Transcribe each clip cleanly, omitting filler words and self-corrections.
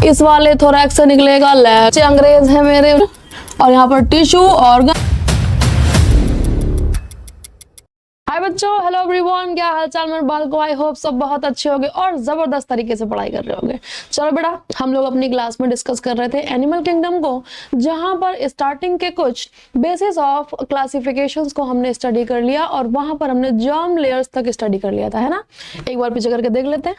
इस वाले थोरैक्स से निकलेगा लैच, अंग्रेज है मेरे, और यहाँ पर टिश्यू ऑर्गन। हाय बच्चों, हेलो एवरीवन, क्या हालचाल मेरे बालकों। आई होप सब बहुत अच्छे होंगे और जबरदस्त तरीके से पढ़ाई कर रहे होंगे। चलो बेटा, हम लोग अपनी क्लास में डिस्कस कर रहे थे एनिमल किंगडम को, जहां पर स्टार्टिंग के कुछ बेसिस ऑफ क्लासिफिकेशंस को हमने स्टडी कर लिया और वहां पर हमने जर्म लेयर्स तक स्टडी कर लिया था, है ना। एक बार पीछे करके देख लेते हैं।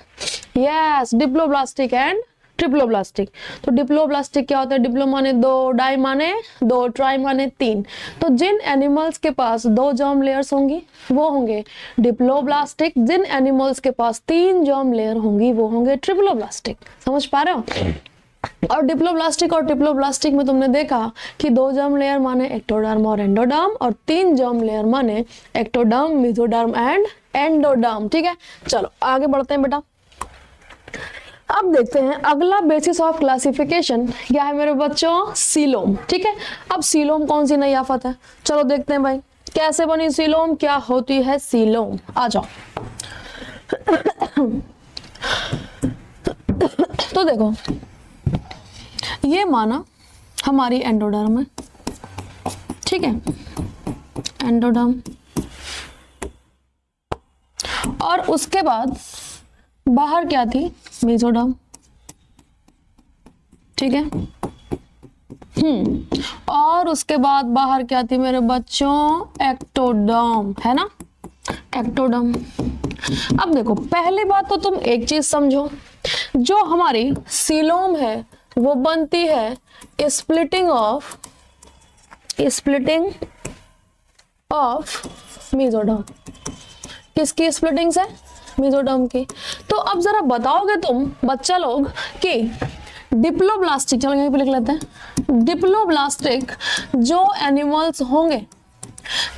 Yes, diploblastic and triploblastic. तो डिप्लोब्लास्टिक क्या होता है? डिप्लो माने दो, डाई माने दो, ट्राई माने तीन। तो जिन एनिमल्स के पास दो जर्म लेयर्स होंगी वो होंगे डिप्लोब्लास्टिक, जिन एनिमल्स के पास तीन जर्म लेयर होंगी वो होंगे ट्रिप्लोब्लास्टिक। समझ पा रहे हो? और डिप्लोब्लास्टिक और ट्रिप्लोब्लास्टिक में तुमने देखा कि दो जर्म लेयर माने एक्टोडर्म और एंडोडर्म, और तीन जर्म लेयर माने एक्टोडर्म, मेसोडर्म एंड एंडोडर्म। ठीक है, चलो आगे बढ़ते हैं बेटा। अब देखते हैं अगला बेसिस ऑफ क्लासिफिकेशन क्या है मेरे बच्चों? सीलोम। ठीक है, अब सीलोम कौन सी नई आफत है? चलो देखते हैं भाई, कैसे बनी सीलोम, क्या होती है सीलोम। आ जाओ। तो देखो, ये माना हमारी एंडोडर्म है, ठीक है, एंडोडर्म, और उसके बाद बाहर क्या थी? मेसोडर्म। ठीक है, और उसके बाद बाहर क्या थी मेरे बच्चों? एक्टोडर्म, है ना, एक्टोडर्म। अब देखो, पहली बात तो तुम एक चीज समझो, जो हमारी सीलोम है वो बनती है स्प्लिटिंग ऑफ मेसोडर्म। किसकी स्प्लिटिंग से? मेसोडर्म की। तो अब जरा बताओगे तुम बच्चा लोग कि डिप्लोब्लास्टिक, चलो यहीं पे लिख लेते हैं, डिप्लोब्लास्टिक जो एनिमल्स होंगे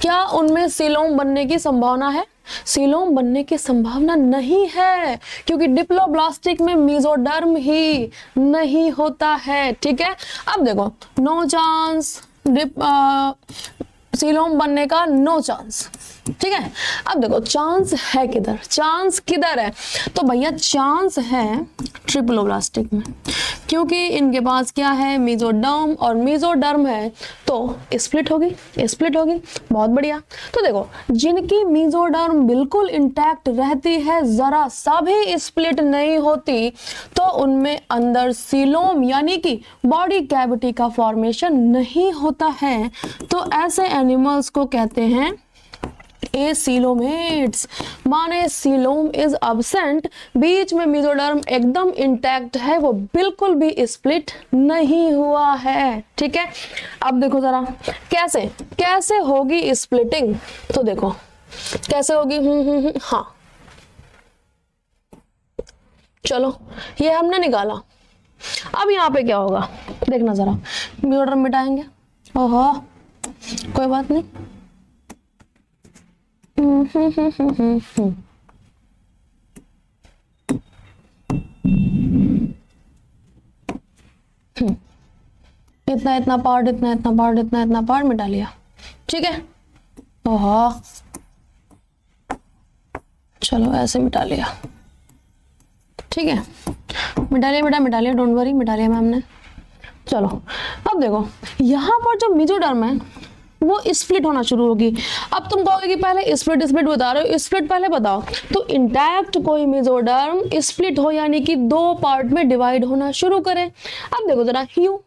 क्या उनमें सीलोम बनने की संभावना है? सीलोम बनने की संभावना नहीं है, क्योंकि डिप्लोब्लास्टिक में मेसोडर्म ही नहीं होता है। ठीक है, अब देखो, नो चांस सीलोम बनने का, नो चांस। ठीक है, अब देखो चांस है किधर? चांस किधर है? तो भैया चांस है ट्रिप्लोब्लास्टिक में, क्योंकि इनके पास क्या है? मेसोडर्म, और मेसोडर्म है तो स्प्लिट होगी, स्प्लिट होगी। बहुत बढ़िया। तो देखो, जिनकी मेसोडर्म बिल्कुल इंटैक्ट रहती है, जरा सा भी स्प्लिट नहीं होती, तो उनमें अंदर सीलोम यानी कि बॉडी कैविटी का फॉर्मेशन नहीं होता है। तो ऐसे एनिमल्स को कहते हैं एसीलोमेट्स, माने सीलोम इज अब्सेंट, बीच में मेसोडर्म एकदम इंटैक्ट है, वो बिल्कुल भी स्प्लिट नहीं हुआ है। ठीक है, अब देखो जरा कैसे कैसे होगी स्प्लिटिंग। तो देखो कैसे होगी। हाँ, चलो ये हमने निकाला। अब यहाँ पे क्या होगा देखना जरा, मेसोडर्म मिटाएंगे। ओहो, कोई बात नहीं। इतना इतना पार्ट, इतना इतना पार्ट, इतना इतना पार्ट मिटा लिया। ठीक है, ओहो, चलो ऐसे मिटा लिया। ठीक है, मिटा लिया बेटा, मिटा लिया, डोंट वरी, मिटा लिया मैम ने। चलो अब देखो, यहाँ पर जो मेसोडर्म है वो स्प्लिट होना शुरू होगी। अब तुम कहोगे कि पहले स्प्लिट स्प्लिट बता रहे हो, स्प्लिट पहले बताओ। तो इंटैक्ट कोई मेसोडर्म स्प्लिट हो, यानी कि दो पार्ट में डिवाइड होना शुरू करे। अब देखो जरा, यूं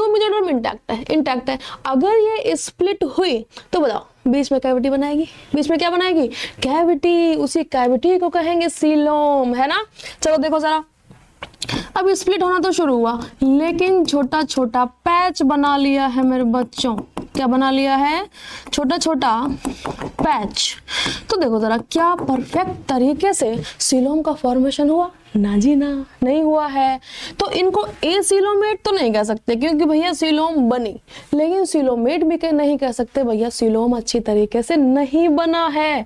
मेसोडर्म इंटैक्ट है, अगर ये स्प्लिट हुई तो बताओ बीच में कैविटी बनाएगी। बीच में क्या बनाएगी? कैविटी। उसी कैविटी को कहेंगे सीलोम, है ना। चलो देखो जरा, अब स्प्लिट होना तो शुरू हुआ, लेकिन छोटा छोटा पैच बना लिया है मेरे बच्चों। क्या बना लिया है? छोटा छोटा पैच। तो देखो जरा, क्या परफेक्ट तरीके से सीलोम का फॉर्मेशन हुआ? ना जी ना, नहीं हुआ है। तो इनको एसीलोमेट तो नहीं कह सकते, क्योंकि भैया सीलोम बनी, लेकिन सीलोमेट भी नहीं कह सकते, भैया सीलोम अच्छी तरीके से नहीं बना है।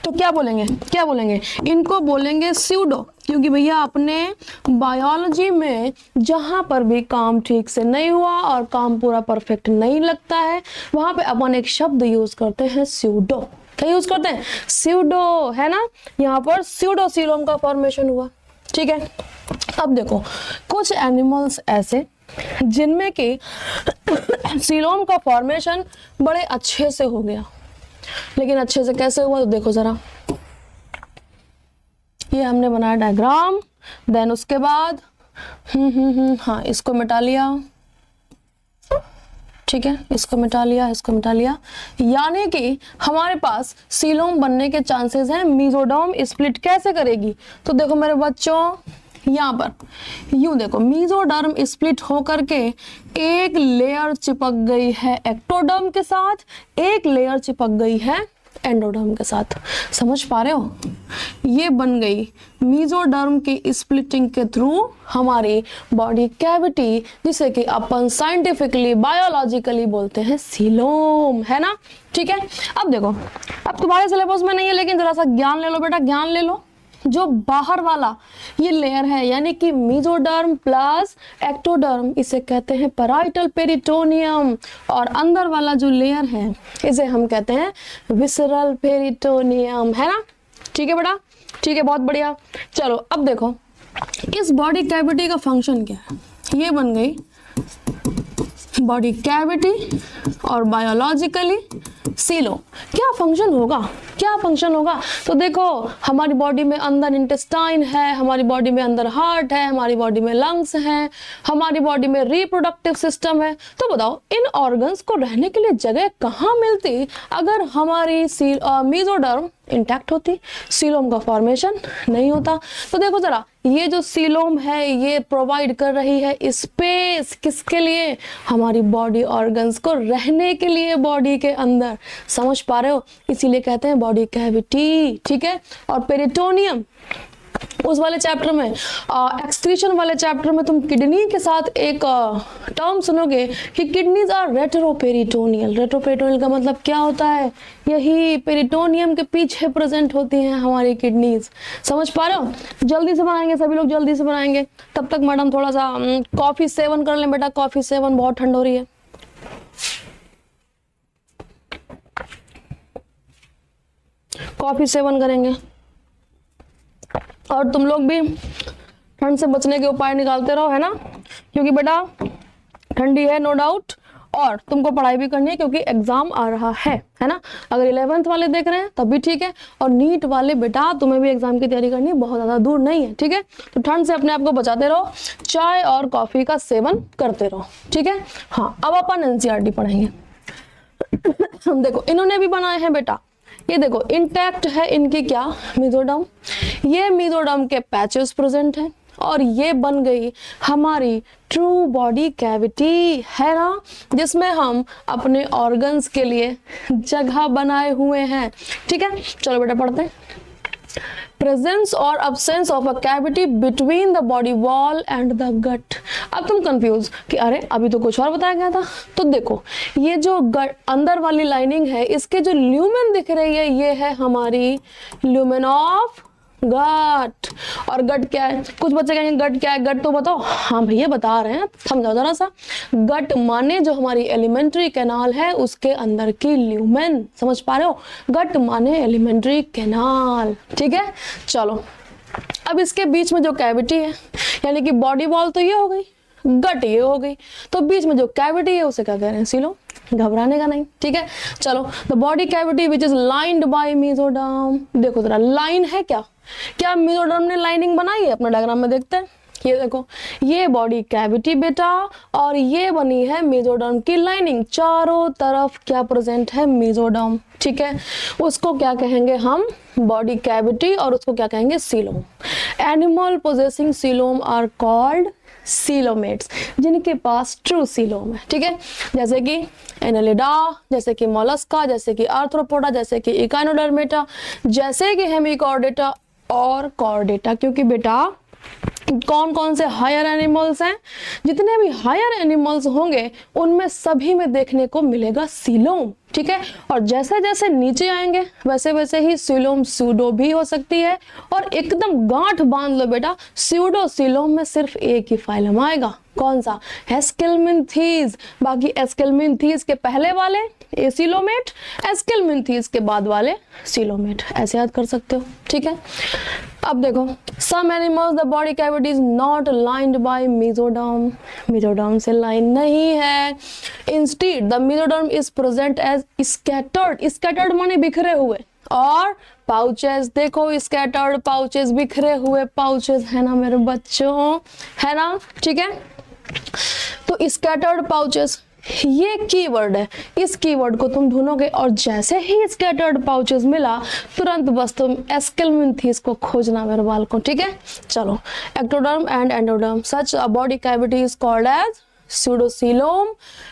तो क्या बोलेंगे? क्या बोलेंगे? इनको बोलेंगे स्यूडो, क्योंकि भैया अपने बायोलॉजी में जहां पर भी काम ठीक से नहीं हुआ और काम पूरा परफेक्ट नहीं लगता है, वहां पे अपन एक शब्द यूज करते हैं स्यूडो। क्या यूज करते हैं? स्यूडो, है ना। यहाँ पर स्यूडो सीलोम का फॉर्मेशन हुआ। ठीक है, अब देखो कुछ एनिमल्स ऐसे जिनमें कि सीलोम का फॉर्मेशन बड़े अच्छे से हो गया, लेकिन अच्छे से कैसे हुआ तो देखो जरा, ये हमने बनाया डायग्राम, देन उसके बाद हाँ इसको मिटा लिया, ठीक है, इसको मिटा लिया, इसको मिटा लिया, यानी कि हमारे पास सीलोम बनने के चांसेस हैं। मीजोडर्म स्प्लिट कैसे करेगी तो देखो मेरे बच्चों, यहाँ पर यूं देखो, मीजोडर्म स्प्लिट होकर के एक लेयर चिपक गई है एक्टोडर्म के साथ, एक लेयर चिपक गई है एंडोडर्म के साथ। समझ पा रहे हो, ये बन गई मीजोडर्म की स्प्लिटिंग के थ्रू हमारी बॉडी कैविटी, जिसे कि अपन साइंटिफिकली बायोलॉजिकली बोलते हैं सीलोम, है ना। ठीक है, अब देखो, अब तुम्हारे सिलेबस में नहीं है लेकिन जरा सा ज्ञान ले लो बेटा, ज्ञान ले लो। जो बाहर वाला ये लेयर है यानी कि मीजोडर्म प्लस एक्टोडर्म, इसे कहते हैं पैराइटल पेरिटोनियम, और अंदर वाला जो लेयर है इसे हम कहते हैं विसरल पेरिटोनियम, है ना। ठीक है बेटा, ठीक है, बहुत बढ़िया। चलो अब देखो इस बॉडी कैविटी का फंक्शन क्या है, ये बन गई बॉडी कैविटी और बायोलॉजिकली सीलोम। क्या फंक्शन होगा, क्या फंक्शन होगा तो देखो, हमारी बॉडी में अंदर इंटेस्टाइन है, हमारी बॉडी में अंदर हार्ट है, हमारी बॉडी में लंग्स हैं, हमारी बॉडी में रिप्रोडक्टिव सिस्टम है। तो बताओ इन ऑर्गन्स को रहने के लिए जगह कहाँ मिलती अगर हमारी मीजोडर्म इंटैक्ट होती, सीलोम का फॉर्मेशन नहीं होता। तो देखो जरा, ये जो सीलोम है ये प्रोवाइड कर रही है स्पेस, किसके लिए, हमारी बॉडी ऑर्गन्स को रहने के लिए बॉडी के अंदर। समझ पा रहे हो, इसीलिए कहते हैं बॉडी कैविटी, ठीक है। और पेरिटोनियम उस वाले चैप्टर में, एक्सक्रीशन वाले चैप्टर में तुम किडनी के साथ एक टर्म सुनोगे कि किडनीज आर रेट्रोपेरिटोनियल। रेट्रोपेरिटोनियल का मतलब क्या होता है, यही पेरिटोनियम के पीछे प्रेजेंट होती हैं हमारी किडनीज। समझ पा रहे हो, जल्दी से बनाएंगे सभी लोग, जल्दी से बनाएंगे। तब तक मैडम थोड़ा सा कॉफी सेवन कर लें बेटा, कॉफी सेवन बहुत ठंड हो रही है। कॉफी सेवन करेंगे और तुम लोग भी ठंड से बचने के उपाय निकालते रहो, है ना, क्योंकि बेटा ठंडी है नो डाउट, और तुमको पढ़ाई भी करनी है क्योंकि एग्जाम आ रहा है ना। अगर 11th वाले देख रहे हैं तब भी ठीक है, और नीट वाले बेटा तुम्हें भी एग्जाम की तैयारी करनी है, बहुत ज़्यादा दूर नहीं है, ठीक है। तो ठंड से अपने आप को बचाते रहो, चाय और कॉफ़ी का सेवन करते रहो, ठीक है। हाँ, अब अपन NCERT पढ़ेंगे। देखो इन्होंने भी बनाए हैं बेटा, ये देखो इंटैक्ट है इनकी क्या, मीजोडर्म, ये मीजोडर्म के पैचेस प्रेजेंट हैं, और ये बन गई हमारी ट्रू बॉडी कैविटी, है ना, जिसमें हम अपने ऑर्गन्स के लिए जगह बनाए हुए हैं, ठीक है। चलो बेटा पढ़ते हैं। प्रेजेंस और absence of a cavity between the body wall and the gut. अब तुम कंफ्यूज कि अरे अभी तो कुछ और बताया गया था। तो देखो ये जो अंदर वाली लाइनिंग है, इसके जो ल्यूमेन दिख रही है ये है हमारी ल्यूमेन ऑफ गट। और गट क्या है, कुछ बच्चे कहेंगे गट क्या है, गट तो बताओ। हाँ भैया बता रहे हैं, समझाओ जरा सा। गट माने जो हमारी एलिमेंट्री कैनाल है उसके अंदर की ल्यूमेन, समझ पा रहे हो, गट माने एलिमेंट्री कैनाल, ठीक है। चलो अब इसके बीच में जो कैविटी है, यानी कि बॉडी वॉल तो ये हो गई, गट ये हो गई, तो बीच में जो कैविटी है उसे क्या कह रहे हैं, सीलोम। घबराने का नहीं, ठीक है। चलो the body cavity which is lined by mesoderm. देखो जरा लाइन है क्या, क्या मीजोडर्म ने लाइनिंग बनाई है, अपना डायग्राम में देखते हैं। ये देखो ये बॉडी कैविटी बेटा, और ये बनी है मीजोडर्म की लाइनिंग, चारों तरफ क्या प्रेजेंट है, मीजोडर्म, ठीक है। उसको क्या कहेंगे हम, बॉडी कैविटी, और उसको क्या कहेंगे, coelom. Animal possessing coelom are called coelomates, जिनके पास ट्रू सीलोम है, ठीक है। जैसे कि एनालिडा, जैसे कि मोलस्का, जैसे कि आर्थ्रोपोडा, जैसे कि इकाइनोडर्मेटा, जैसे कि हेमिकॉर्डेटा और कॉर्डेटा। क्योंकि बेटा कौन कौन से हायर एनिमल्स हैं, जितने भी हायर एनिमल्स होंगे उनमें सभी में देखने को मिलेगा सीलोम, ठीक है। और जैसे जैसे नीचे आएंगे वैसे वैसे ही सीलोम स्यूडो भी हो सकती है, और एकदम गांठ बांध लो बेटा, स्यूडो सीलोम में सिर्फ एक ही फाइलम आएगा, कौन सा? एस्केलमिंथीज। बाकी एस्केलमिंथीज के पहले वाले एसिलोमेट, एस्केलमिंथीज के बाद वाले सिलोमेट, ऐसे याद कर सकते हो, ठीक है। अब देखो, some animals the body cavity is not lined by mesoderm, mesoderm से लाइन नहीं है। Instead the mesoderm is present as scattered, scattered माने बिखरे हुए, और पाउचेस, देखो स्कैटर्ड पाउचेस, बिखरे हुए पाउचेस, है ना मेरे बच्चों, है ना, ठीक है। तो स्कैटर्ड पाउचेस ये कीवर्ड है, इस कीवर्ड को तुम ढूंढोगे और जैसे ही स्कैटर्ड पाउचेस मिला तुरंत बस तुम एस्केलमिंथीज को खोजना मेरे बालकों, ठीक है। चलो, ectoderm and endoderm, such a body cavity is called as pseudocoelom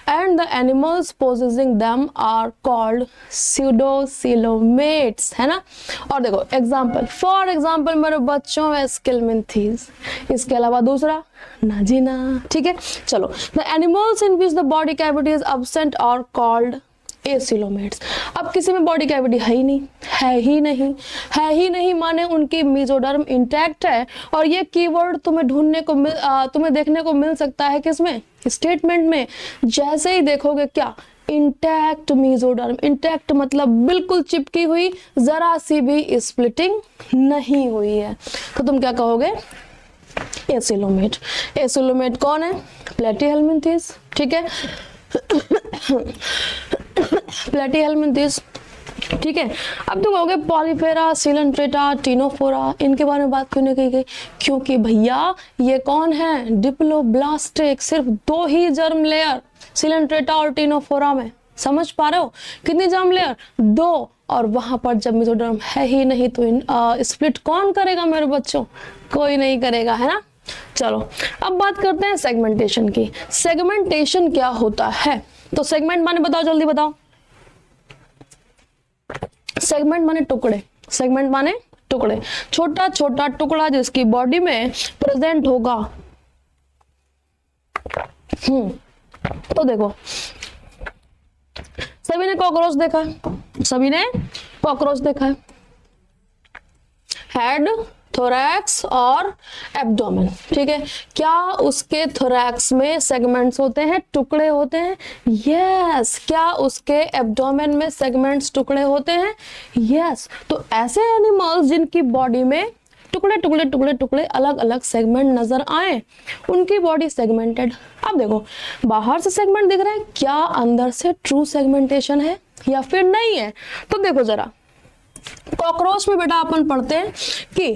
and the animals possessing them are called pseudocoelomates, है ना। और देखो एग्जाम्पल, फॉर एग्जाम्पल मेरे बच्चों एस्केलमिंथीज, इसके अलावा दूसरा नाजिना, ठीक है। चलो, the animals in which the body cavity is absent are called acoelomates. अब किसी में बॉडी कैविटी है ही नहीं, है ही नहीं, है ही नहीं माने उनकी मेसोडर्म इंटैक्ट है। और ये कीवर्ड तुम्हें ढूंढने को तुम्हें देखने को मिल सकता है किसमें? स्टेटमेंट में। जैसे ही देखोगे क्या, इंटैक्ट मेसोडर्म, इंटैक्ट मतलब बिल्कुल चिपकी हुई, जरा सी भी स्प्लिटिंग नहीं हुई है, तो तुम क्या कहोगे? एसिलोमेट। एसिलोमेट कौन है? प्लेटीहेल्मिंथीज, ठीक है। प्लेटीहेल्मिंथीज, ठीक है। अब तुम कहोगे पॉलीफेरा, सिलेंट्रेटा, टिनोफोरा, इनके बारे में बात क्यों नहीं की गई? क्योंकि भैया ये कौन है? डिप्लोब्लास्टिक, सिर्फ 2 ही जर्म लेयर सिलेंट्रेटा और टिनोफोरा में, समझ पा रहे हो? कितनी जर्म लेयर? 2, और वहां पर जब मेसोडर्म है ही नहीं तो स्प्लिट कौन करेगा मेरे बच्चों? कोई नहीं करेगा, है ना। चलो, अब बात करते हैं सेगमेंटेशन की। सेगमेंटेशन क्या होता है? तो सेगमेंट माने बताओ, जल्दी बताओ। सेगमेंट माने टुकड़े, सेगमेंट माने टुकड़े, छोटा छोटा टुकड़ा जिसकी बॉडी में प्रेजेंट होगा। तो देखो, सभी ने कॉकरोच देखा है, सभी ने कॉकरोच देखा है। हेड, थोरैक्स और एब्डोमेन, ठीक है। क्या उसके थोरैक्स में सेगमेंट्स होते हैं, टुकड़े होते हैं? यस। क्या उसके एब्डोमेन में सेगमेंट्स, टुकड़े होते हैं? यस। तो ऐसे एनिमल्स जिनकी बॉडी में टुकड़े टुकड़े टुकड़े टुकड़े अलग अलग सेगमेंट नजर आए, उनकी बॉडी सेगमेंटेड। अब देखो, बाहर से सेगमेंट दिख रहे हैं, क्या अंदर से ट्रू सेगमेंटेशन है या फिर नहीं है? तो देखो जरा, कॉकरोच में बेटा अपन पढ़ते हैं कि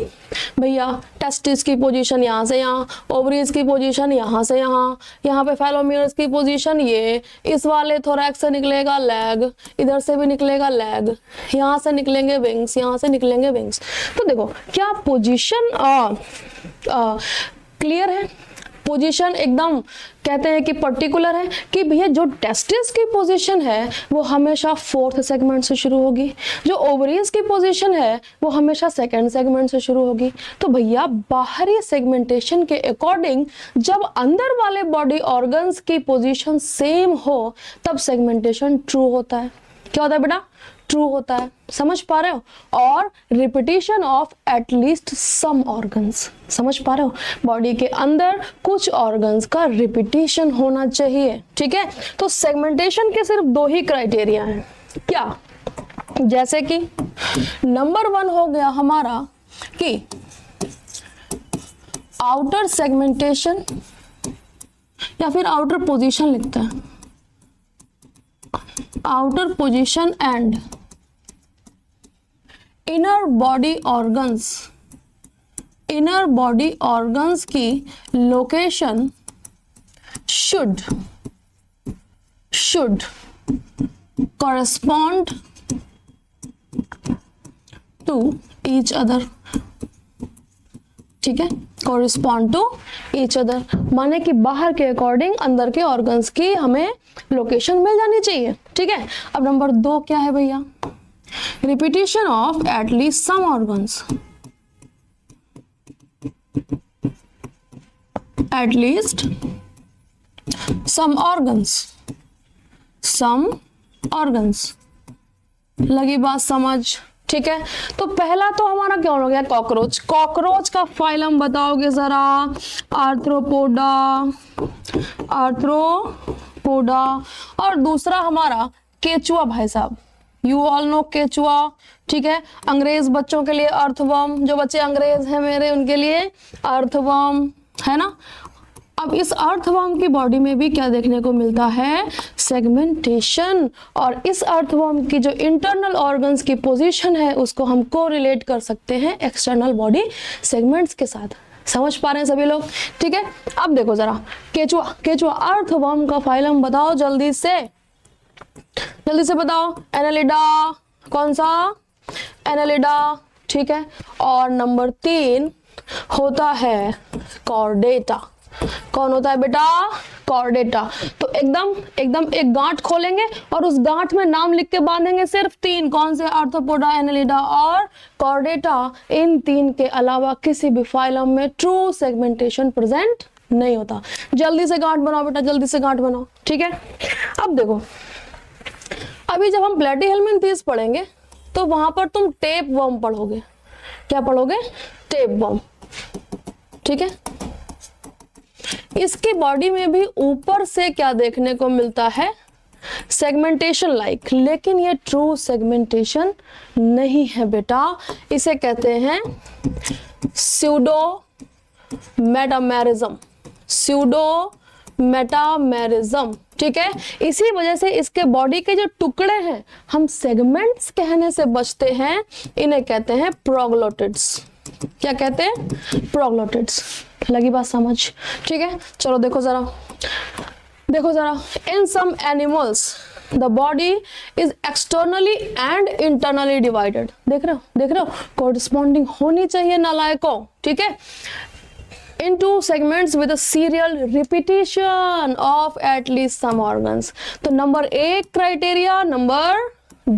भैया टेस्टिस की पोजीशन यहाँ से यहाँ, ओवरीज की पोजीशन यहाँ से यहाँ, यहाँ पे फेलोमियर्स की पोजीशन ये, इस वाले थोरैक्स से निकलेगा लेग, इधर से भी निकलेगा लेग, यहाँ से निकलेंगे विंग्स, यहाँ से निकलेंगे विंग्स। तो देखो, क्या पोजीशन क्लियर है? पोजीशन एकदम कहते हैं कि पर्टिकुलर है कि भैया जो टेस्टिस की पोजीशन है वो हमेशा 4th सेगमेंट से शुरू होगी, जो ओवरीज की पोजीशन है वो हमेशा 2nd सेगमेंट से शुरू होगी। तो भैया बाहरी सेगमेंटेशन के अकॉर्डिंग जब अंदर वाले बॉडी ऑर्गन्स की पोजीशन सेम हो तब सेगमेंटेशन ट्रू होता है। क्या होता है बेटा? ट्रू होता है, समझ पा रहे हो? और repetition of at least some organs, समझ पा रहे हो? बॉडी के अंदर कुछ ऑर्गन्स का रिपीटिशन होना चाहिए, ठीक है। तो सेगमेंटेशन के सिर्फ 2 ही क्राइटेरिया हैं। क्या? जैसे कि नंबर 1 हो गया हमारा कि आउटर सेगमेंटेशन, या फिर आउटर पोजीशन लिखते हैं, outer position and inner body organs, inner body organs की location should correspond to each other, ठीक है। correspond to each other माने कि बाहर के अकॉर्डिंग अंदर के ऑर्गन्स की हमें लोकेशन मिल जानी चाहिए, ठीक है। अब नंबर 2 क्या है भैया? Repetition of at least some organs, at least some organs, some organs, लगी बात समझ? ठीक है, तो पहला तो हमारा क्या हो गया, कॉकरोच। कॉकरोच का फाइलम बताओगे जरा, आर्थ्रोपोडा, आर्थ्रोपोडा। और दूसरा हमारा केचुआ भाई साहब, यू ऑल नो केचुआ, ठीक है। अंग्रेज बच्चों के लिए अर्थवर्म, जो बच्चे अंग्रेज हैं मेरे उनके लिए अर्थवर्म, है ना। अब इस अर्थवर्म की बॉडी में भी क्या देखने को मिलता है, सेगमेंटेशन। और इस अर्थवर्म की जो इंटरनल ऑर्गन्स की पोजीशन है उसको हम कोरिलेट कर सकते हैं एक्सटर्नल बॉडी सेगमेंट्स के साथ। समझ पा रहे हैं सभी लोग, ठीक है। अब देखो जरा केचुआ, केचुआ अर्थवर्म का फाइलम बताओ जल्दी से, जल्दी से बताओ। एनालिडा, कौन सा, एनालिडा, ठीक है। और नंबर 3 होता है कॉर्डेटा। कौन होता है बेटा, कॉर्डेटा। तो एकदम एक गांठ खोलेंगे और उस गांठ में नाम लिख के बांधेंगे, सिर्फ 3, कौन से, आर्थ्रोपोडा, एनालिडा और कॉर्डेटा। इन 3 के अलावा किसी भी फाइलम में ट्रू सेगमेंटेशन प्रेजेंट नहीं होता। जल्दी से गांठ बनाओ बेटा, जल्दी से गांठ बनाओ, ठीक है। अब देखो, अभी जब हम प्लेटीहेल्मिन्थेस पढ़ेंगे तो वहां पर तुम टेप वर्म पढ़ोगे। क्या पढ़ोगे, टेप वर्म, ठीक है। इसकी बॉडी में भी ऊपर से क्या देखने को मिलता है, सेगमेंटेशन लाइक, लेकिन ये ट्रू सेगमेंटेशन नहीं है बेटा। इसे कहते हैं स्यूडो मेटामेरिज्म, स्यूडो मेटामेरिज्म, ठीक है। इसी वजह से इसके बॉडी के जो टुकड़े हैं हम सेगमेंट्स कहने से बचते हैं, इन्हें कहते हैं प्रोग्लोटिड्स। क्या कहते हैं, प्रोग्लोटिड्स। लगी बात समझ, ठीक है। चलो देखो जरा, देखो जरा, in some animals the body is externally and internally divided. देख रहे हो, देख रहे हो, कोरस्पॉन्डिंग होनी चाहिए नालायकों, ठीक है। into segments with a serial repetition of at least some organs। तो नंबर 1 क्राइटेरिया, नंबर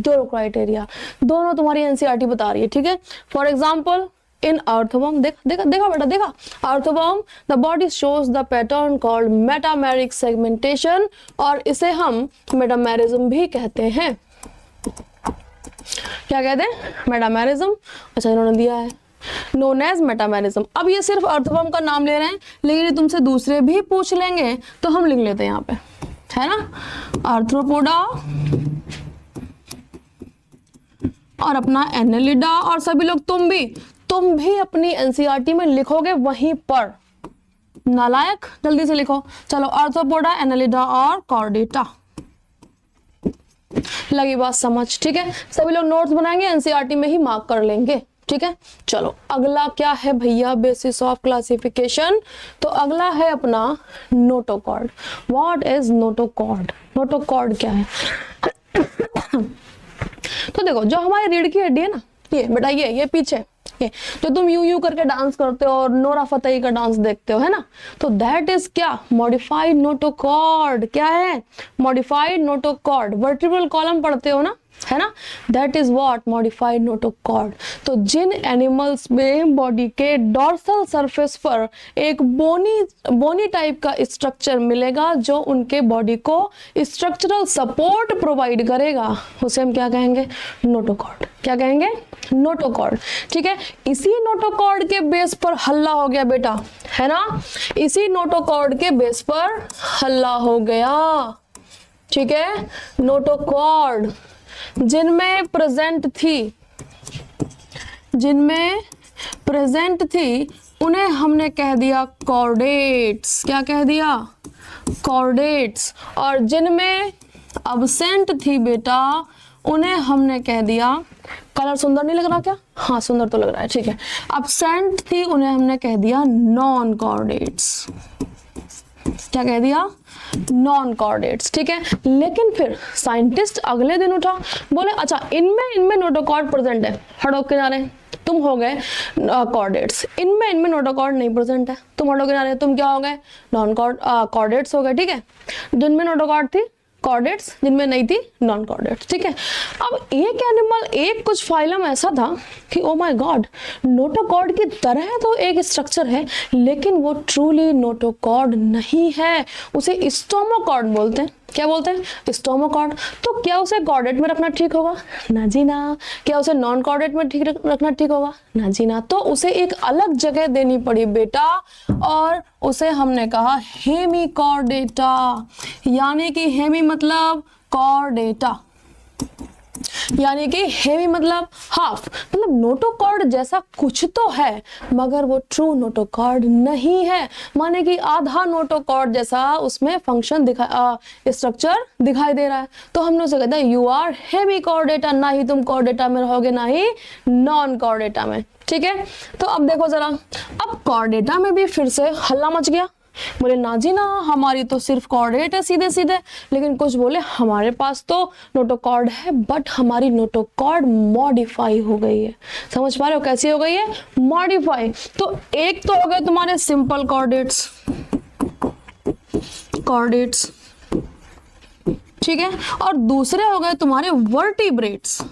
2 क्राइटेरिया, दोनों तुम्हारी एनसीईआरटी बता रही है, ठीक है। फॉर एग्जाम्पल इन अर्थवर्म, देखा बेटा, देखा, earthworm the body shows the pattern called metameric segmentation, और इसे हम मेटामेरिज्म भी कहते हैं। क्या कहते हैं, मेटामेरिज्म। अच्छा, इन्होंने दिया है नोन एज मेटामेरिज्म। अब ये सिर्फ अर्थवर्म का नाम ले रहे हैं, लेकिन तुमसे दूसरे भी पूछ लेंगे तो हम लिख लेते हैं यहाँ पे, है ना, आर्थ्रोपोडा और अपना एनालिडा। और सभी लोग तुम भी अपनी एनसीईआरटी में लिखोगे वहीं पर, नालायक, जल्दी से लिखो। चलो, आर्थ्रोपोडा, एनालिडा और कॉर्डेटा। लगी बात समझ, ठीक है। सभी लोग नोट्स बनाएंगे, एनसीईआरटी में ही मार्क कर लेंगे, ठीक है। चलो अगला क्या है भैया, बेसिस ऑफ क्लासिफिकेशन। तो अगला है अपना notochord. What is notochord, notochord क्या है। तो देखो, जो हमारी रीढ़ की हड्डी है ना, ये बेटा, ये पीछे, ये जो तुम यू करके डांस करते हो और नोरा फतेही का डांस देखते हो, है ना, तो दैट इज क्या, मॉडिफाइड नोटोकॉर्ड। क्या है, मॉडिफाइड नोटोकॉर्ड। वर्टिब्रल कॉलम पढ़ते हो ना, है ना, that is what, modified notochord. तो जिन एनिमल्स में बॉडी के डॉर्सल सरफेस पर एक बोनी टाइप का स्ट्रक्चर मिलेगा जो उनके बॉडी को स्ट्रक्चरल सपोर्ट प्रोवाइड करेगा, उसे हम क्या कहेंगे, नोटोकॉर्ड। क्या कहेंगे, नोटोकॉर्ड, ठीक है। इसी नोटोकॉर्ड के बेस पर हल्ला हो गया बेटा, है ना, इसी नोटोकॉर्ड के बेस पर हल्ला हो गया, ठीक है। नोटोकॉर्ड जिनमें प्रेजेंट थी उन्हें हमने कह दिया कॉर्डेट्स। क्या कह दिया, कॉर्डेट्स। और जिनमें अब्सेंट थी बेटा उन्हें हमने कह दिया, कलर सुंदर नहीं लग रहा क्या, हाँ सुंदर तो लग रहा है, ठीक है। अब्सेंट थी उन्हें हमने कह दिया नॉन कॉर्डेट्स। क्या कह दिया, नॉन कॉर्डेट्स, ठीक है। लेकिन फिर साइंटिस्ट अगले दिन उठा, बोले अच्छा इनमें नोटोकॉर्ड प्रेजेंट है, हटो किनारे, तुम हो गए कॉर्डेट्स। इनमें नोटोकॉर्ड नहीं प्रेजेंट है, तुम हटो किनारे, तुम क्या हो गए, नॉन कॉर्डेट्स हो गए, ठीक है। जिनमें नोटोकॉर्ड थी कॉर्डेट्स, जिनमें नहीं थी नॉन कॉर्डेट्स, ठीक है। अब एक एनिमल, एक कुछ फाइलम ऐसा था कि ओ माय गॉड, नोटोकॉर्ड की तरह तो एक स्ट्रक्चर है लेकिन वो ट्रूली नोटोकॉर्ड नहीं है, उसे स्टोमोकॉर्ड बोलते हैं, क्या बोलते हैं, स्टोमाकॉर्ड। तो क्या उसे कॉर्डेट में रखना ठीक होगा, ना जी ना। क्या उसे नॉन कॉर्डेट में ठीक रखना ठीक होगा, ना जी ना। तो उसे एक अलग जगह देनी पड़ी बेटा, और उसे हमने कहा हेमिकॉर्डेटा, यानी कि हेमी मतलब कॉर्डेटा, यानी कि हेमी मतलब हाफ, मतलब नोटोकॉर्ड जैसा कुछ तो है मगर वो ट्रू नोटोकॉर्ड नहीं है, माने कि आधा नोटोकॉर्ड जैसा उसमें फंक्शन स्ट्रक्चर दिखाई दे रहा है। तो हमने उसे कहते हैं यू आर हेमी कॉर्डेटा, ना ही तुम कॉर्डेटा में रहोगे ना ही नॉन कॉर्डेटा में, ठीक है। तो अब देखो जरा, अब कॉर्डेटा में भी फिर से हल्ला मच गया, बोले ना जी ना, हमारी तो सिर्फ कॉर्डेट है सीधे सीधे। लेकिन कुछ बोले हमारे पास तो नोटोकॉर्ड है, बट हमारी नोटोकॉर्ड मॉडिफाई हो गई है। समझ पा रहे हो कैसी हो गई है, मॉडिफाई। तो एक तो हो गए तुम्हारे सिंपल कॉर्डेट्स, कॉर्डेट्स, ठीक है, और दूसरे हो गए तुम्हारे वर्टिब्रेट्स,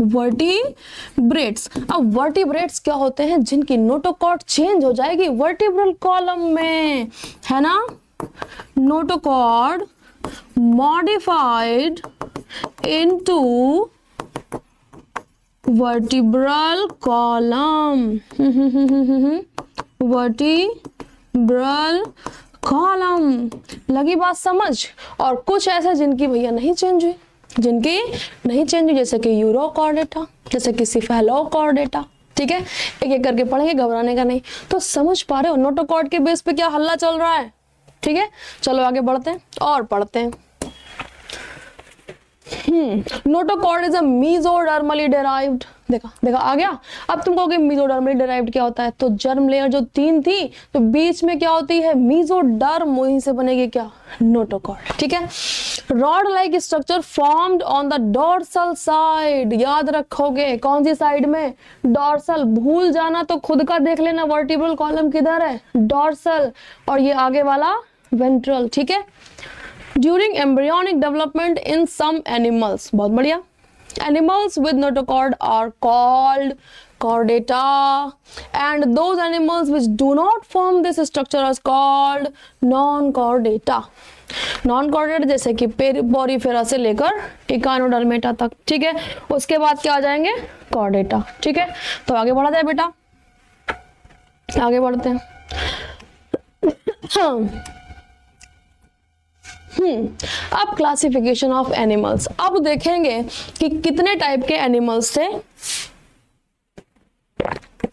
वर्टिब्रेट्स। अब वर्टिब्रेट्स क्या होते हैं, जिनकी नोटोकॉर्ड चेंज हो जाएगी वर्टिब्रल कॉलम में, है ना। Notochord modified into vertebral column, vertebral column. लगी बात समझ। और कुछ ऐसे जिनकी भैया नहीं चेंज हुई, जिनकी नहीं चेंज हुई, जैसे कि यूरोकॉर्डेटा, जैसे कि सिफेलोकॉर्डेटा, ठीक है। एक एक करके पढ़ेंगे, घबराने का नहीं। तो समझ पा रहे हो नोटोकॉर्ड के बेस पे क्या हल्ला चल रहा है, ठीक है। चलो आगे बढ़ते हैं और पढ़ते हैं। नोटोकॉर्ड इज अ मेसोडर्मली डेराइव्ड, देखा आ गया। अब तुम कहोगे मेसोडर्मली डेराइव्ड क्या होता है, तो जर्म लेयर जो 3 थी तो बीच में क्या होती है, मेसोडर्म, वहीं से बनेगी क्या, नोटोकॉर्ड, ठीक है। Rod like structure formed on the dorsal side, याद रखोगे कौन सी साइड में, डोर्सल। भूल जाना तो खुद का देख लेना, वर्टिब्रल कॉलम किधर है, डोर्सल, और ये आगे वाला वेंट्रल, ठीक है। During embryonic development in some animals, बहुत बढ़िया, animals with notochord are called chordata, and those animals which do not form this structure are called non-chordata. non-chordata जैसे कि पोरीफेरा से लेकर इकानोडर्मेटा तक, ठीक है। उसके बाद क्या आ जाएंगे, chordata, ठीक है। तो आगे बढ़ा जाए बेटा, आगे बढ़ते हैं। अब क्लासिफिकेशन ऑफ एनिमल्स, अब देखेंगे कि कितने टाइप के एनिमल्स थे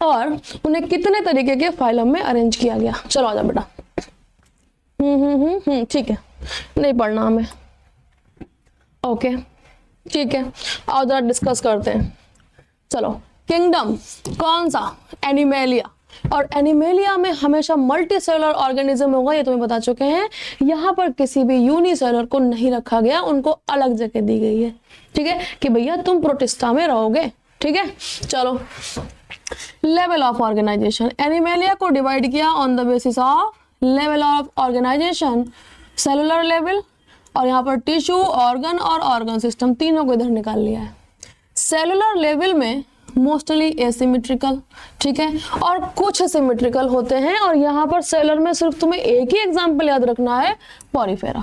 और उन्हें कितने तरीके के फाइलम में अरेंज किया गया। चलो आजा बेटा। ठीक है, नहीं पढ़ना हमें, ओके ठीक है। आओ जरा डिस्कस करते हैं। चलो, किंगडम कौन सा, एनिमेलिया, और एनिमेलिया में हमेशा मल्टी सेलुलर ऑर्गेनिज्म होगा, ये तुम्हें बता चुके हैं। यहाँ पर किसी भी यूनिसेलुलर को नहीं रखा गया, उनको अलग जगह दी गई है, ठीक है, कि भैया तुम प्रोटिस्टा में रहोगे, ठीक है। चलो, लेवल ऑफ ऑर्गेनाइजेशन, एनिमेलिया को डिवाइड किया on the basis of level of organisation, cellular level, और यहाँ पर टिश्यू, ऑर्गन और ऑर्गन सिस्टम, तीनों को इधर निकाल लिया है। सेलुलर लेवल में मोस्टली एसिमेट्रिकल, ठीक है, और कुछ सिमेट्रिकल होते हैं। और यहाँ पर सेलुलर में सिर्फ तुम्हें एक ही एग्जांपल याद रखना है, पॉरीफेरा।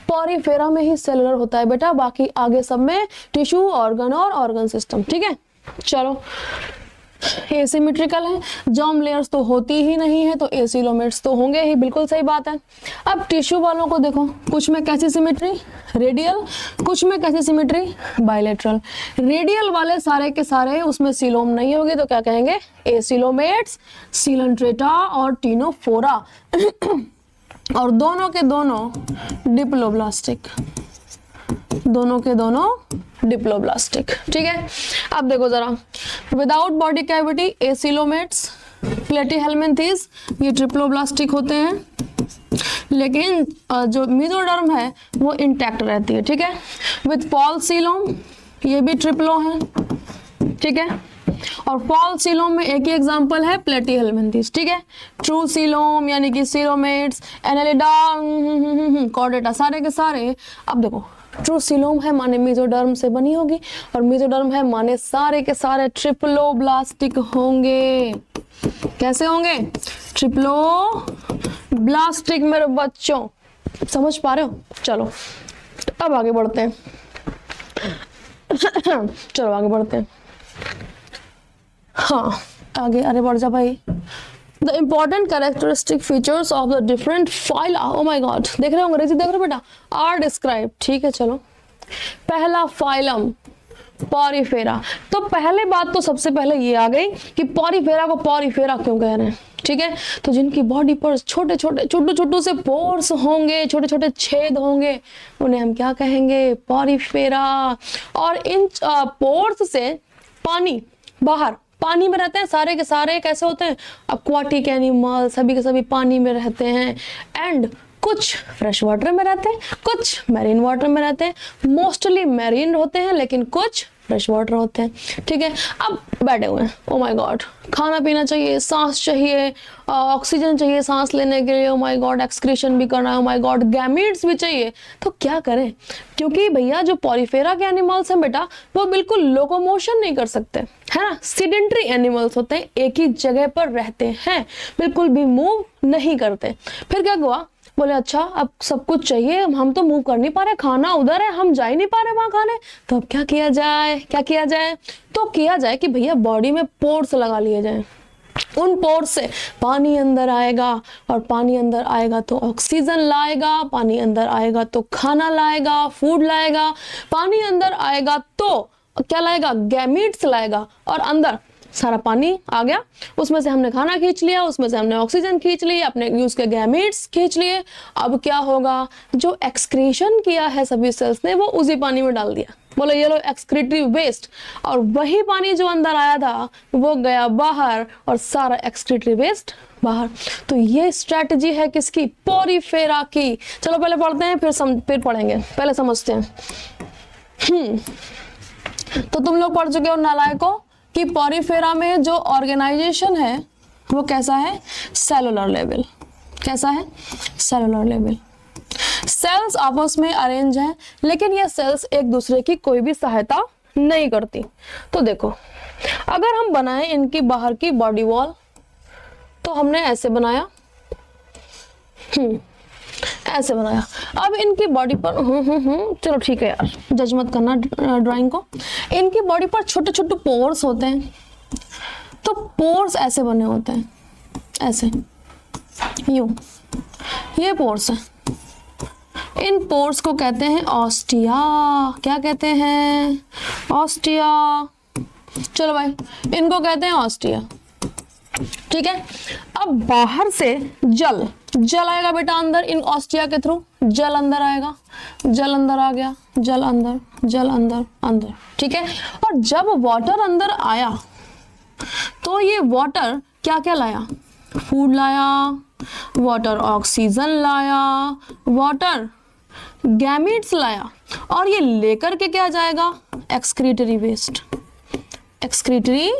पॉरीफेरा में ही सेलुलर होता है बेटा, बाकी आगे सब में टिश्यू, ऑर्गन और ऑर्गन सिस्टम, ठीक है। चलो, एसिमेट्रिकल है, जर्म लेयर्स तो होती ही नहीं है, तो एसिलोमेट्स तो होंगे ही, बिल्कुल सही बात है। अब टिश्यू वालों को देखो, कुछ में कैसी सिमेट्री, रेडियल, कुछ में कैसी सिमेट्री, बायलैटरल। रेडियल वाले सारे के सारे उसमें सीलोम नहीं होगी, तो क्या कहेंगे, एसिलोमेट्स, सीलेंट्रेटा और टीनोफोरा। और दोनों के दोनों डिप्लोब्लास्टिक, दोनों के दोनों डिप्लोब्लास्टिक, ठीक है। अब देखो जरा, without body cavity acoelomates, Platyhelminthes, ये ट्रिप्लोब्लास्टिक होते हैं, लेकिन जो मेसोडर्म है वो इंटैक्ट रहती है, ठीक है। विद फॉल सीलोम, ये भी ट्रिप्लो है, ठीक है। और फॉल सीलोम में एक ही एग्जांपल है, प्लेटीहेल्मिन्थीज, ठीक है। ट्रू सीलोम यानी कि सीलोमेट्स, एनालिडा, कॉर्डेटा, सारे के सारे। अब देखो, ट्रू सीलोम है माने मेसोडर्म से बनी होगी, और मेसोडर्म है माने सारे के सारे ट्रिप्लोब्लास्टिक होंगे। कैसे होंगे, ट्रिप्लोब्लास्टिक मेरे बच्चों, समझ पा रहे हो। चलो अब आगे बढ़ते हैं। चलो आगे बढ़ते हैं। हाँ आगे, अरे बढ़ जा भाई। The important characteristic features of the different phyla, oh my God, देख रहे हो अंग्रेजी देख रहे हो बेटा, आर डिस्क्राइब। ठीक है चलो, पहला फाइलम पॉरीफेरा। तो पहले बात तो सबसे पहले ये आ गई कि पॉरीफेरा को पॉरीफेरा क्यों कह रहे हैं। ठीक है, तो जिनकी बॉडी पर छोटे छोटे छोटू छोटू से पोर्स होंगे, छोटे छोटे छेद होंगे, उन्हें हम क्या कहेंगे, पॉरीफेरा। और इन पोर्स से पानी बाहर, पानी में रहते हैं सारे के सारे, कैसे होते हैं, एक्वाटिक एनिमल, सभी के सभी पानी में रहते हैं। एंड कुछ फ्रेश वाटर में रहते हैं, कुछ मैरीन वाटर में रहते हैं। मोस्टली मैरीन होते हैं लेकिन कुछ फ्रेश वाटर होते हैं। ठीक है, अब बैठे हुए हैं, ओ माय गॉड, खाना पीना चाहिए, सांस चाहिए, ऑक्सीजन चाहिए सांस लेने के लिए, ओ माय गॉड, एक्सक्रीशन भी करना है, ओ माय गॉड, गैमीट्स भी चाहिए। तो क्या करें, क्योंकि भैया जो पॉरीफेरा के एनिमल्स हैं बेटा, वो बिल्कुल लोकोमोशन नहीं कर सकते, है ना, सीडेंट्री एनिमल्स होते हैं, एक ही जगह पर रहते हैं, बिल्कुल भी मूव नहीं करते। फिर क्या हुआ, बोले अच्छा अब सब कुछ चाहिए, हम तो मूव कर नहीं पा रहे, खाना उधर है, हम जा ही नहीं पा रहे वहां खाने, तो अब क्या किया जाए, क्या किया जाए, तो किया जाए कि भैया बॉडी में पोर्स लगा लिए जाए। उन पोर्स से पानी अंदर आएगा, और पानी अंदर आएगा तो ऑक्सीजन लाएगा, पानी अंदर आएगा तो खाना लाएगा, फूड लाएगा, पानी अंदर आएगा तो क्या लाएगा, गैमीट्स लाएगा, और अंदर सारा पानी आ गया, उसमें से हमने खाना खींच लिया, उसमें से हमने ऑक्सीजन खींच ली, अपने यूज के गैमीट्स खींच लिए। अब क्या होगा, जो एक्सक्रीशन किया है सभी सेल्स ने, वो उसी पानी में डाल दिया, बोलो ये लो एक्सक्रीटरी वेस्ट, और वही पानी जो अंदर आया था वो गया बाहर, और सारा एक्सक्रीटरी वेस्ट बाहर। तो ये स्ट्रेटजी है किसकी, पॉरीफेरा की। चलो पहले पढ़ते हैं, फिर पढ़ेंगे, पहले समझते हैं। तो तुम लोग पढ़ चुके हो नालायकों कि पॉरीफेरा में जो ऑर्गेनाइजेशन है वो कैसा है, सेलुलर लेवल। कैसा है, सेलुलर लेवल। सेल्स आपस में अरेंज हैं, लेकिन ये सेल्स एक दूसरे की कोई भी सहायता नहीं करती। तो देखो, अगर हम बनाएं इनकी बाहर की बॉडी वॉल, तो हमने ऐसे बनाया, ऐसे बनाया। अब इनकी बॉडी पर चलो ठीक है यार, जज मत करना ड्राइंग को। इनकी बॉडी पर छोटे छोटे पोर्स होते हैं, तो पोर्स ऐसे बने होते हैं, ऐसे यूं, ये पोर्स है। इन पोर्स को कहते हैं ऑस्टिया। क्या कहते हैं, ऑस्टिया। चलो भाई, इनको कहते हैं ऑस्टिया। ठीक है, अब बाहर से जल आएगा बेटा अंदर, इन ऑस्टिया के थ्रू जल अंदर आएगा, जल अंदर आ गया, जल अंदर, जल अंदर, अंदर। ठीक है, और जब वाटर अंदर आया तो ये वाटर क्या क्या लाया, फूड लाया, वाटर ऑक्सीजन लाया, वाटर गैमीट्स लाया, और ये लेकर के क्या जाएगा, एक्सक्रीटरी वेस्ट, एक्सक्रीटरी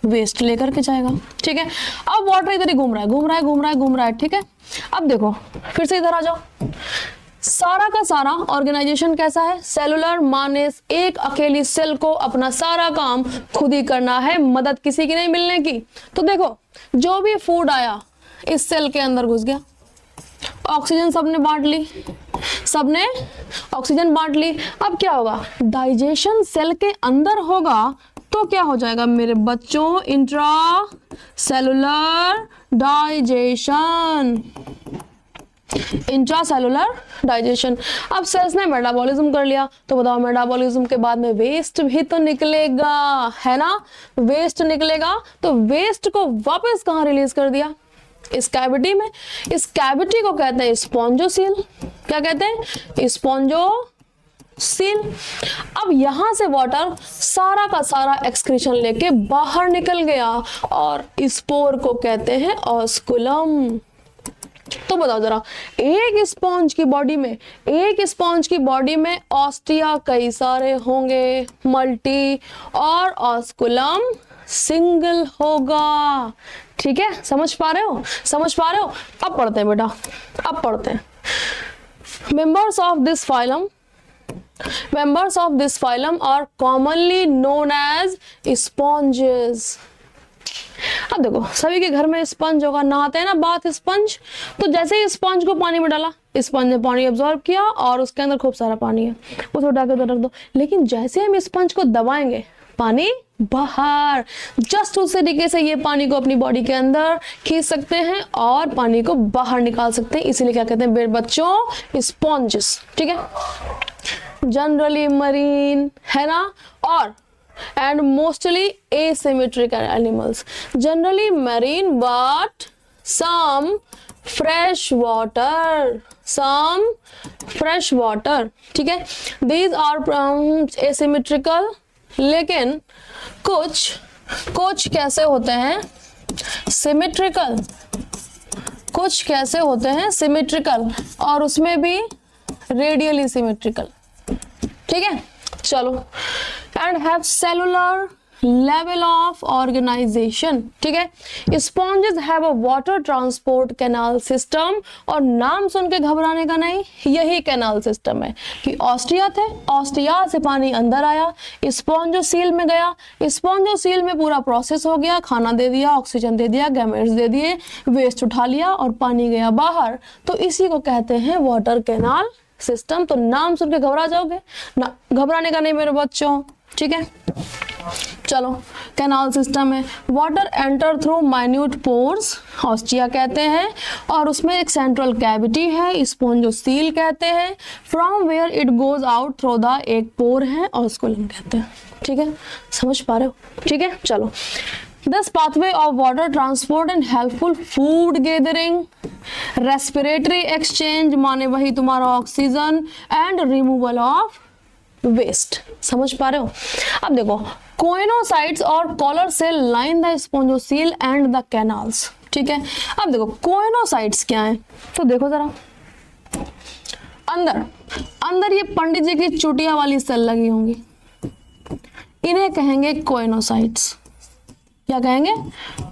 वेस्ट लेकर के जाएगा। ठीक है, अब वाटर इधर ही घूम रहा है, घूम रहा है, घूम रहा है, घूम रहा है। ठीक है, अब देखो फिर से इधर आ जाओ, सारा का सारा ऑर्गेनाइजेशन कैसा है, सेलुलर, माने एक अकेली सेल को अपना सारा काम खुद ही करना है, मदद किसी की नहीं मिलने की। तो देखो, जो भी फूड आया इस सेल के अंदर घुस गया, ऑक्सीजन सबने बांट ली, सबने ऑक्सीजन बांट ली। अब क्या होगा, डाइजेशन सेल के अंदर होगा, तो क्या हो जाएगा मेरे बच्चों, intra cellular digestion, intra cellular digestion. अब सेल्स ने मेटाबॉलिज्म कर लिया, तो बताओ मेटाबॉलिज्म के बाद में वेस्ट भी तो निकलेगा, है ना, वेस्ट निकलेगा, तो वेस्ट को वापस कहाँ रिलीज कर दिया, इस कैविटी में। इस कैविटी को कहते हैं स्पॉन्जोसील। क्या कहते हैं, स्पॉन्जोसील। अब यहां से वाटर सारा का सारा एक्सक्रीशन लेके बाहर निकल गया, और स्पोर को कहते हैं ऑस्कुलम। तो बताओ जरा, एक स्पॉन्ज की बॉडी में, एक स्पॉन्ज की बॉडी में ऑस्टिया कई सारे होंगे, मल्टी, और ऑस्कुलम सिंगल होगा। ठीक है, समझ पा रहे हो, समझ पा रहे हो। अब पढ़ते हैं बेटा, अब पढ़ते हैं। Members of this phylum, members of this phylum are commonly known as sponges. अब देखो सभी के घर में स्पंज होगा, नहाते हैं ना बाथ स्पंज, तो जैसे ही स्पंज को पानी में डाला, स्पंज ने पानी एब्जॉर्ब किया और उसके अंदर खूब सारा पानी है, उसको उठा के रख दो। लेकिन जैसे हम स्पंज को दबाएंगे, पानी बाहर। जस्ट उस तरीके से ये पानी को अपनी बॉडी के अंदर खींच सकते हैं और पानी को बाहर निकाल सकते हैं, इसीलिए क्या कहते हैं बच्चों, स्पॉन्जेस। ठीक है, जनरली मरीन है ना, और and mostly asymmetrical animals, generally marine but some fresh water, ठीक है। these are asymmetrical, लेकिन कुछ कैसे होते हैं symmetrical, कुछ कैसे होते हैं symmetrical, और उसमें भी radially symmetrical। ठीक है, चलो, and have cellular level of organization। ठीक है, sponges have a water transport canal system, और नाम सुन के घबराने का नहीं, यही कैनाल सिस्टम है कि ऑस्ट्रिया थे, ऑस्ट्रिया से पानी अंदर आया, स्पॉन्जोसील में गया, स्पॉन्जोसील में पूरा प्रोसेस हो गया, खाना दे दिया, ऑक्सीजन दे दिया, गैमेट्स दे दिए, वेस्ट उठा लिया और पानी गया बाहर, तो इसी को कहते हैं वाटर कैनाल सिस्टम। तो नाम सुन के घबरा जाओगे ना, घबराने का नहीं मेरे बच्चों। ठीक है, चलो, कैनाल सिस्टम है, water enter through minute pores, ostia कहते हैं, और उसमें एक सेंट्रल कैविटी है, स्पॉन्जोसील कहते हैं, from where it goes out through the एक पोर है और उसको लंग कहते हैं। ठीक है, समझ पा रहे हो? ठीक है, चलो, this pathway of water transport and helpful food gathering, respiratory exchange माने वही तुम्हारा oxygen, and removal of waste। समझ पा रहे हो? अब देखो, कोइनोसाइट्स और collar cell line the spongocoel and the canals. ठीक है, अब देखो कोइनोसाइट्स क्या है, तो देखो जरा, अंदर ये पंडित जी की चुटिया वाली सेल लगी होंगी, इन्हें कहेंगे कोइनोसाइट्स। क्या कहेंगे?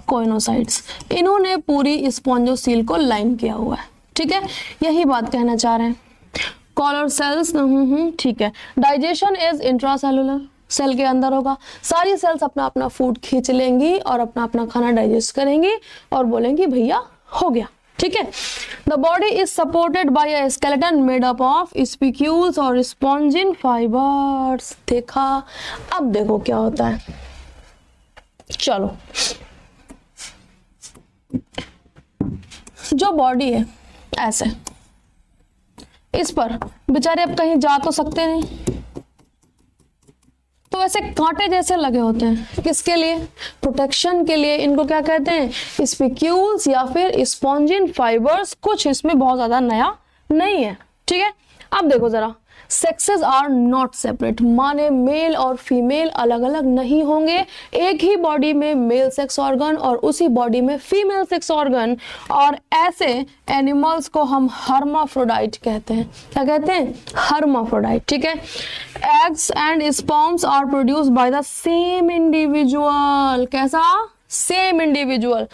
कोइनोसाइट्स। इन्होंने पूरी स्पॉन्जोसील को लाइन किया हुआ है। ठीक है, यही बात कहना चाह रहे हैं। कॉलर सेल्स, ठीक है। डाइजेशन इज इंट्रासेलुलर, सेल के अंदर होगा, सारी सेल्स अपना अपना फूड खींच लेंगी और अपना अपना खाना डाइजेस्ट करेंगी और बोलेंगी भैया हो गया। ठीक है, the body is supported by a skeleton made up of spicules और स्पॉन्जिन फाइबर्स। देखा, अब देखो क्या होता है, चलो, जो बॉडी है ऐसे, इस पर बेचारे अब कहीं जा तो सकते नहीं, तो ऐसे कांटे जैसे लगे होते हैं, किसके लिए? प्रोटेक्शन के लिए। इनको क्या कहते हैं? स्पिक्यूल्स या फिर स्पॉन्जिन फाइबर्स। कुछ इसमें बहुत ज्यादा नया नहीं है। ठीक है, अब देखो जरा, सेक्सेस आर नॉट सेपरेट, माने मेल और फीमेल अलग अलग नहीं होंगे, एक ही बॉडी में मेल सेक्स ऑर्गन और उसी बॉडी में फीमेल सेक्स ऑर्गन, और ऐसे एनिमल्स को हम हर्माफ्रोडाइट कहते हैं। क्या कहते हैं? हर्माफ्रोडाइट। ठीक है, eggs and sperms are produced by the same individual. कैसा? Same individual.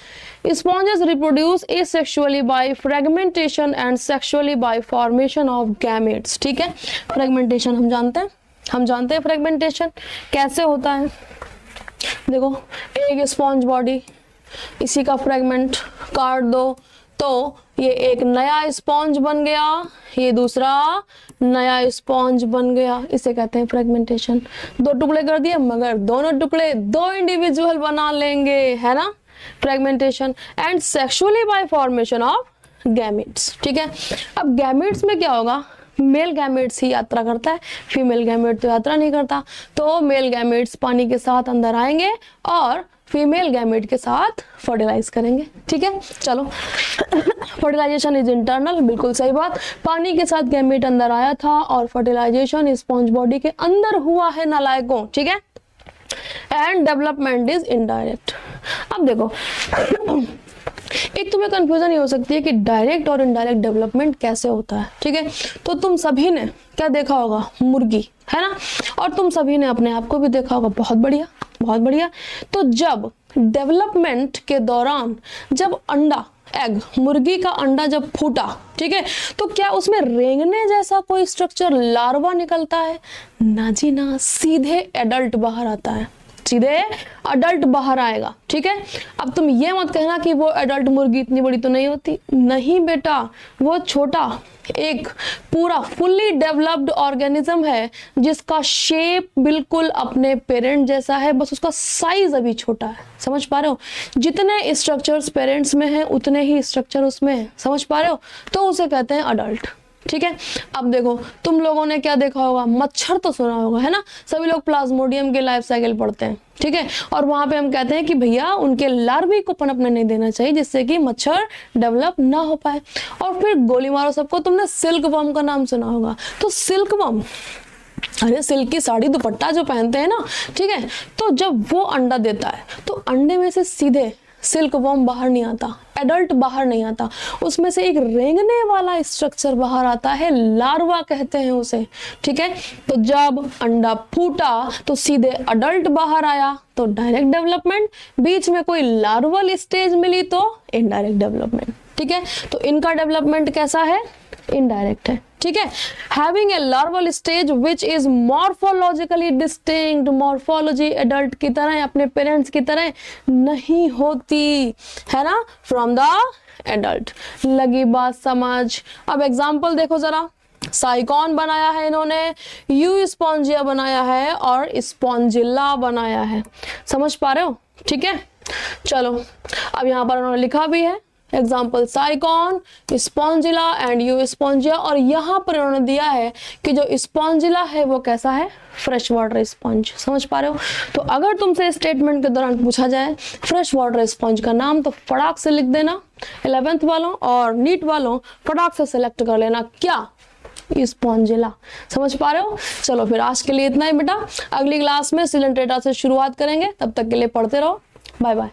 Sponges reproduce asexually by fragmentation and sexually by formation of gametes। ठीक है, फ्रेगमेंटेशन हम जानते हैं फ्रेगमेंटेशन कैसे होता है। देखो, एक स्पॉन्ज बॉडी, इसी का फ्रेगमेंट काट दो तो ये एक नया स्पॉन्ज बन गया, ये दूसरा नया स्पॉन्ज बन गया, इसे कहते हैं फ्रेगमेंटेशन। दो टुकड़े कर दिए मगर दोनों टुकड़े दो इंडिविजुअल बना लेंगे, है ना, fragmentation. And sexually bye formation of gametes. ठीक है, अब गैमेट्स में क्या होगा? मेल गैमेट्स ही यात्रा करता है, फीमेल गैमेट तो यात्रा नहीं करता। तो मेल गैमेट्स पानी के साथ अंदर आएंगे और फीमेल गैमेट के साथ फर्टिलाइज करेंगे। ठीक है, चलो, फर्टिलाइजेशन इज इंटरनल, बिल्कुल सही बात। पानी के साथ गैमेट अंदर आया था और फर्टिलाइजेशन स्पॉन्ज बॉडी के अंदर हुआ है नालायकों। ठीक है, एंड डेवलपमेंट इज इनडायरेक्ट। अब देखो, एक तुम्हें कंफ्यूजन ये हो सकती है कि डायरेक्ट और इनडायरेक्ट डेवलपमेंट कैसे होता है। ठीक है, तो तुम सभी ने क्या देखा होगा? मुर्गी, है ना, और तुम सभी ने अपने आप को भी देखा होगा। बहुत बढ़िया, बहुत बढ़िया। तो जब डेवलपमेंट के दौरान, जब अंडा, एग, मुर्गी का अंडा जब फूटा, ठीक है, तो क्या उसमें रेंगने जैसा कोई स्ट्रक्चर, लार्वा निकलता है? ना जी ना, सीधे एडल्ट बाहर आता है। सीधे अडल्ट बाहर आएगा। ठीक है, अब तुम ये मत कहना कि वो एडल्ट मुर्गी इतनी बड़ी तो नहीं होती, नहीं बेटा, वो छोटा एक पूरा फुल्ली डेवलप्ड ऑर्गेनिज्म है जिसका शेप बिल्कुल अपने पेरेंट जैसा है, बस उसका साइज अभी छोटा है। समझ पा रहे हो? जितने स्ट्रक्चर्स पेरेंट्स में हैं उतने ही स्ट्रक्चर उसमें है। समझ पा रहे हो? तो उसे कहते हैं अडल्ट। ठीक है, अब देखो तुम लोगों ने क्या देखा होगा, मच्छर तो सुना होगा, है ना? सभी लोग प्लाज्मोडियम के लाइफ साइकिल पढ़ते हैं। ठीक है, और वहां पे हम कहते हैं कि भैया उनके लार्वे को पनपने नहीं देना चाहिए जिससे कि मच्छर डेवलप ना हो पाए। और फिर गोली मारो सबको, तुमने सिल्क वर्म का नाम सुना होगा। तो सिल्क वर्म, अरे सिल्क की साड़ी दुपट्टा जो पहनते हैं ना, ठीक है, तो जब वो अंडा देता है तो अंडे में से सीधे सिल्क वर्म बाहर नहीं आता, एडल्ट बाहर नहीं आता, उसमें से एक रेंगने वाला स्ट्रक्चर बाहर आता है, लार्वा कहते हैं उसे। ठीक है, तो जब अंडा फूटा तो सीधे अडल्ट बाहर आया, तो डायरेक्ट डेवलपमेंट। बीच में कोई लार्वल स्टेज मिली तो इनडायरेक्ट डेवलपमेंट। ठीक है, तो इनका डेवलपमेंट कैसा है? इनडायरेक्ट है। ठीक है, having a larval stage which is morphologically distinct. Morphology adult की तरह, अपने पेरेंट्स की तरह नहीं होती, है ना, फ्रॉम द एडल्ट। लगी बात समझ? अब एग्जाम्पल देखो जरा। साइकॉन बनाया है इन्होंने, यू स्पॉन्जिया बनाया है और स्पॉन्जिला बनाया है। समझ पा रहे हो? ठीक है, चलो अब यहाँ पर उन्होंने लिखा भी है example साइकॉन, Spongilla and you Spongia. और यहाँ पर उन्होंने दिया है कि जो स्पॉन्जिला है वो कैसा है? Fresh water sponge. समझ पा रहे हो? तो अगर तुमसे स्टेटमेंट के दौरान पूछा जाए फ्रेश वाटर स्पॉन्ज का नाम, तो फटाक से लिख देना 11th वालों, और नीट वालों फटाक से सिलेक्ट कर लेना क्या? स्पॉन्जिला। समझ पा रहे हो? चलो फिर आज के लिए इतना ही बेटा, अगली क्लास में सिलेंट डेटा से शुरुआत करेंगे, तब तक के लिए पढ़ते रहो। Bye bye.